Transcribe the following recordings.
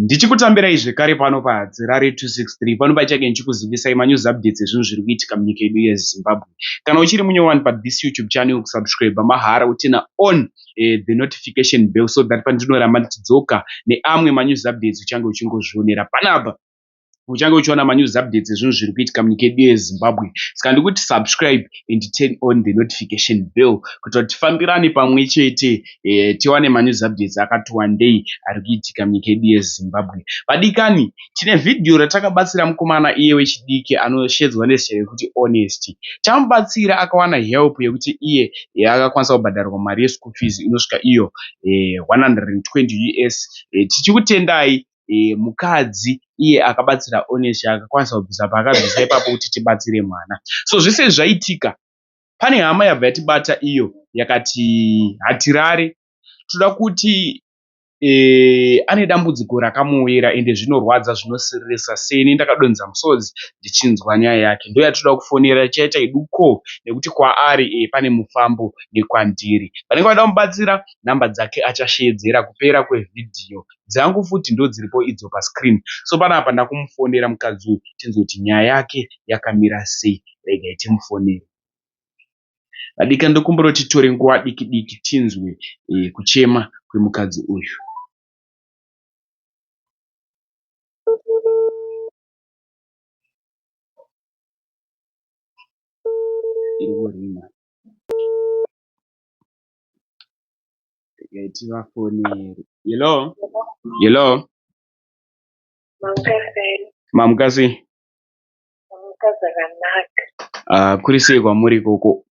Ndichikutambirai zvekare pano paHadzirare 263 pano pachake ndichikuzivisai manews updates ezvinhu zviri kuitika munyika yedu yeZimbabwe. Kana uchiri munyowani pathis YouTube channel, kusubscribe mahara utena on the notification bell so that pandinoramba ndichidzoka neamwe manews updates uchange uchingozvionera panapa. Uchange uchiona manews updates ezvinhu zviri kuitika munyika yedu yeZimbabwe. Saka ndikuti subscribe and turn on the notification bell kuti tifambirane pamwe chete tiwane manews updates akati wandei ari kuitika munyika yedu yeZimbabwe. Vadikani, tine vhidhiyo ratakabatsira mukomana iye wechidiki anoshedzwa nezita rekuti Honest. Tamubatsira akawana help yekuti iye akakwanisa kubhadharwa mari yeschool fees inosvika iyo 120 US. Tichikutendai mukadzi iye akabatsira Honest akakwanisa kubvisa paakabvisa ipapo kuti tibatsire mwana. So zvese zvaitika, pane hama yabva yatibata iyo yakati Hatirare toda kuti ane dambudziko rakamuwira ende zvinorwadza zvinosirisa seni ndakadonza musodzi ndichinzwa nyaya yake. Ndo yatoda kufonera chaita iduko nekuti kwaari pane mufambo nekwandiri. Vanenge vada kumubatsira, namba dzake achashedzera kupera kwevhidhiyo. Dzangu futi ndo dziripo idzo pascreen. So panapa ndakumufonera mukadzi uyu tinzoti nyaya yake yakamira sei. Regai timufonere. Vadika ndokumbura kuti titore nguva diki diki tinzwe kuchema kwemukadzi uyu. Hello. Hello. Mamukasi. Kuri sei kwamuri koko?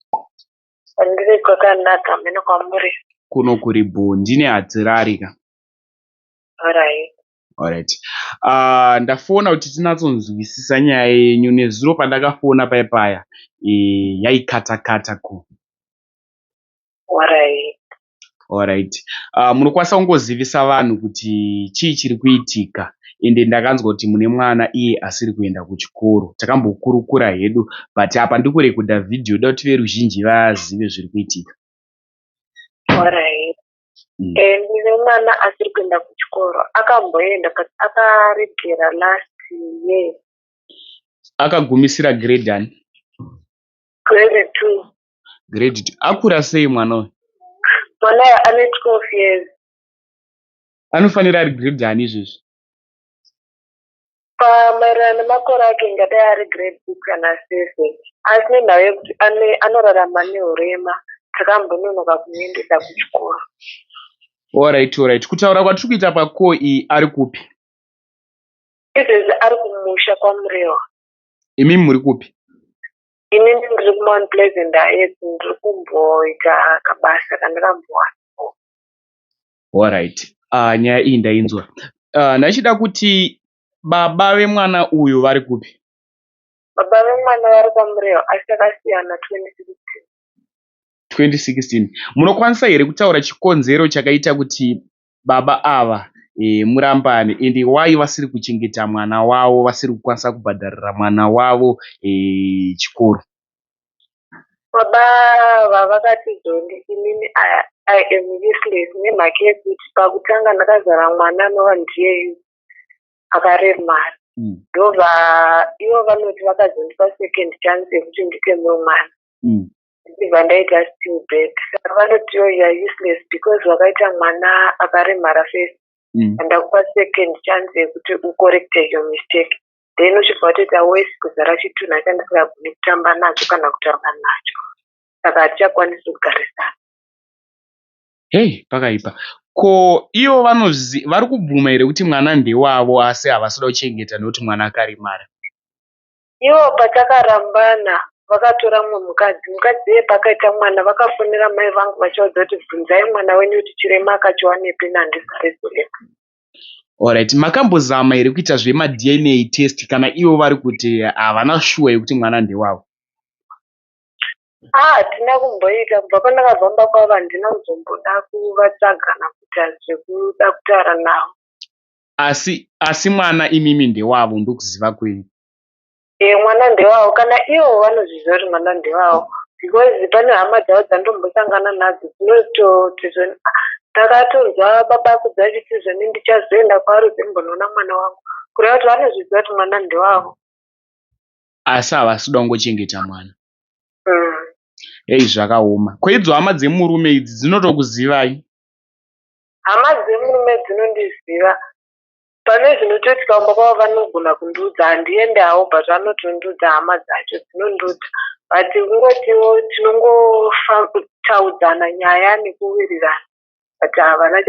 Ndiri kwakanaka, meno kwamuri? Kuno kuri Boo, ndine Hatirare ka. Alright. Ndafona kuti tinatsonzwisisa nyaya yenyu nezuro pandakafona paya yaikata ku. Alright. Munokwanisa kungozivisa vanhu kuti chii chiri kuitika. Ende ndakanzwa kuti mune mwana iye asiri kuenda kuchikoro. Takambokurukura hedu, but apa ndikurekudha vhidhiyo da kuti veruzhinji vazive zviri kuitika. Ndine mwana asiri kuenda kuchikoro. Akamboenda but akaregera last year. Akagumisira grade ani? Grade 2. Grade 2. Akura sei mwana uyu? Mwana ane 12 years. Anofanira ari grade ani izvozvi? Pamaererano nemakore ake ngadai ari grade 6 kana 7. Asi nenhau yekuti anorarama neurema, takambononoka kumuendesa kuchikoro. Alright. Kutaura kwatiri kuita pacall iyi ari kupi? Izvezvi ari kumusha kwaMurewa. Imi muri kupi? Inini ndiri kuMount Pleasant Heights, ndiri kumboita kabasa kandakambowana. Alright. Nyaya iyi ndainzwa. Ndachida kuti baba vemwana uyu vari kupi? Baba vemwana vari kwaMurewa asi takasiyana 2016. Munokwanisa here kutaura chikonzero chakaita kuti baba ava murambane ende why vasiri kuchengeta mwana wavo, vasiri kukwanisa kubhadharira mwana wavo chikoro? Baba vavakati zondi inini I am useless nemhaka yekuti pakutanga ndakazara mwana anova ndiye akaremara. Ndobva ivo vanoti vakazondipa second chance yekuti ndipe mumwe mwana. Ndibva ndaita stillbirth. Saka vanoti you are useless because wakaita mwana akaremara first. Ndakupa second chance yekuti ucorrecte your mistake. Then uchibva watoita worse kuzara chitunha chandisingagoni kutamba nacho kana kutamba nacho. Saka hatichakwanisi kugarisana. Hey, pakaipa. Ko ivo vari kubvuma here kuti mwana ndewavo asi havasida kuchengeta nokuti mwana akaremara? Ivo patakarambana vakatora mumwe mukadzi iye pakaita mwana vakafonera mai vangu vachiudza kuti bvunzai mwana wenyu kuti chirema akachiwanepi nandisarezoreka. Alright, makambozama here kuita zvema-DNA test kana ivo vari kuti havana shuwa yekuti mwana ndewavo? Hatina kumboita, kubva pandakazomba kwavo handina kuzomboda kuvatsvagana kuita zvekuda kutaura navo. Asi mwana imimi ndewavo ndokuziva kwenyu? Mwana ndewavo, kana ivo vanozviziva kuti mwana ndewavo because pane hama dzavo dzandombosangana nadzo dzinototi Ndakatonzwa baba kudza achiti zveni ndichazoenda kwaari dzimbonoona mwana wangu, kureva kuti vanozviziva kuti mwana ndewavo, asi havasida kungochengeta mwana. Hei, zvakaoma. Kweidzo hama dzemurume idzi dzinotokuzivai? Hama dzemurume dzinondiziva. Pane zvinototi kaumba kwavo vanogona kundiudza, handiende havo, but vanotondiudza hama dzacho dzinondiudza. But kungotiwo tinongotaudzana nyaya nekuwirirana. But havana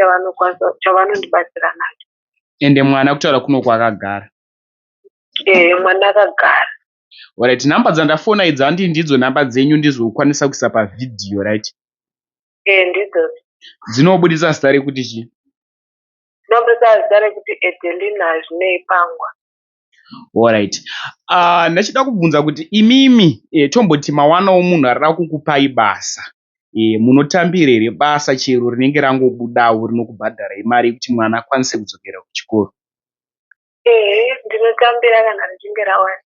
chavanondibatsira nacho. Ende mwana kutaura kuno kwakagara? Mwana akagara. Alright, nhamba dzandafona idzi handi ndidzo nhamba dzenyu ndizokwanisa kuisa pavhidhiyo, right? Ndidzo. Dzinobudisa zita rekuti chii? Dzinobudisa zita rekuti Edelina Zvinei Pangwa. Alright. Ndachida kubvunza kuti imimi tomboti mawanawo munhu arida kukupai basa. Munotambira here basa chero rinenge rangobudawo rinokubhadharai mari yekuti mwana akwanise kudzokera kuchikoro? Ndinotambira kana richinge rawanika.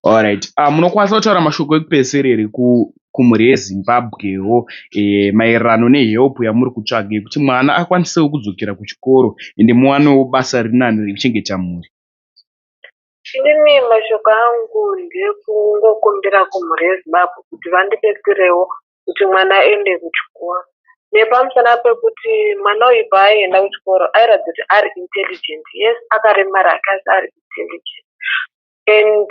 Alright. Munokwanisa kutaura mashoko ekupedzisira here kumhuri yeZimbabwewo maererano nehelp yamuri kutsvaga yekuti mwana akwanisewo kudzokera kuchikoro ende muwanewo basa rinani rekuchengeta mhuri? Inini mashoko angu ndekungokumbira kumhuri yeZimbabwe kuti vandibetserewo kuti mwana aende kuchikoro. Nepamusana pekuti mwana uyu paaienda kuchikoro airatidza kuti ari intelligent. Yes, akaremara asi ari intelligent. And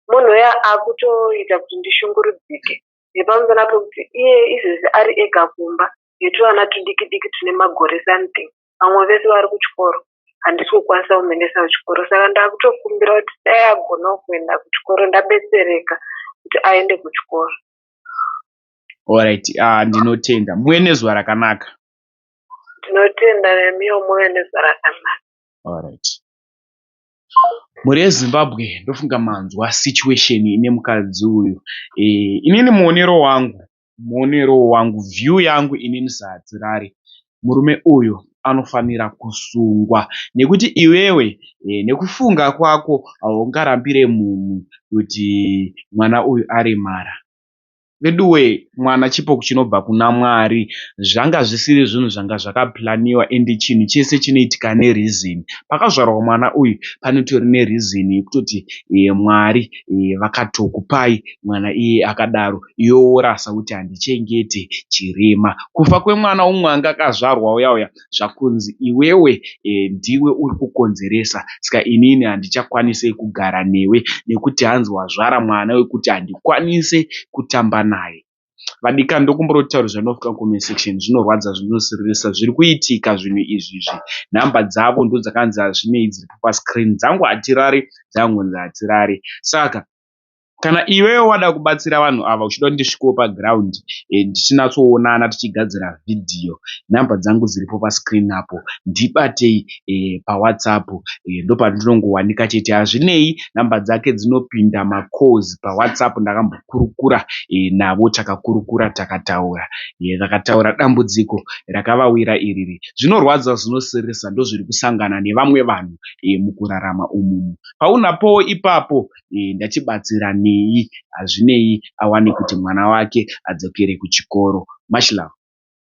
munhu uya akutoita kuti ndishungurudzike. Nepamusana pekuti iye izvozvi ari ega kumba netuvana tudiki tune magore something. Vamwe vese vari kuchikoro. Handisi kukwanisa kumendesa kuchikoro, saka ndakutokumbira kuti dai agonawo kuenda kuchikoro ndabetsereka kuti aende kuchikoro. Alright, ndinotenda. Muve nezuva rakanaka. Ndinotenda nemiwo muve nezuva rakanaka. Alright. Mhuri yeZimbabwe ndofunga manzwa situation ine mukadzi uyu. Inini muonero wangu, view yangu inini sahadzirari. Murume uyu anofanira kusungwa nekuti iwewe nekufunga kwako haungarambire munhu kuti mwana uyu aremara. Veduwe, mwana chipo chinobva kuna Mwari. Zvanga zvisiri zvinhu zvanga zvakaplaniwa ende chinhu chese chinoitika nereason. Pakazvarwa mwana uyu panotori nereason yekutoti Mwari vakatokupai mwana iye akadaro, iwe worasa kuti handichengete chirema. Kufa kwemwana umwe anga akazvarwa uya zvakunzi iwewe ndiwe uri kukonzeresa, saka inini handichakwanisi kugara newe nekuti hanzi wazvara mwana wekuti handikwanise kutamba naye. Vadika ndokumbotaura zvanofika comment section, zvinorwadza, zvinosiririsa zviri kuitika zvinhu izvizvi. Nhamba dzavo ndo dzakanzi hazvinei dziri pascreen, dzangu hatirari, dzangonzi hatirari. Saka kana iwewe wada kubatsira vanhu ava uchida kuti ndisvikewo paground tichinatsoonana tichigadzira vhidhiyo, nhamba dzangu dziripo pascreen apo, ndibatei paWhatsApp, ndopandinongowanika chete. Hazvinei, nhamba dzake dzinopinda macalls paWhatsApp. Ndakambokurukura navo, takakurukura, takataura, vakataura dambudziko rakavawira iriri. Zvinorwadza, zvinosiririsa, ndozviri kusangana nevamwe vanhu mukurarama umu. Paunapowo ipapo ndachibatsira nei, hazvinei, awane kuti mwana wake adzokere kuchikoro. Much love.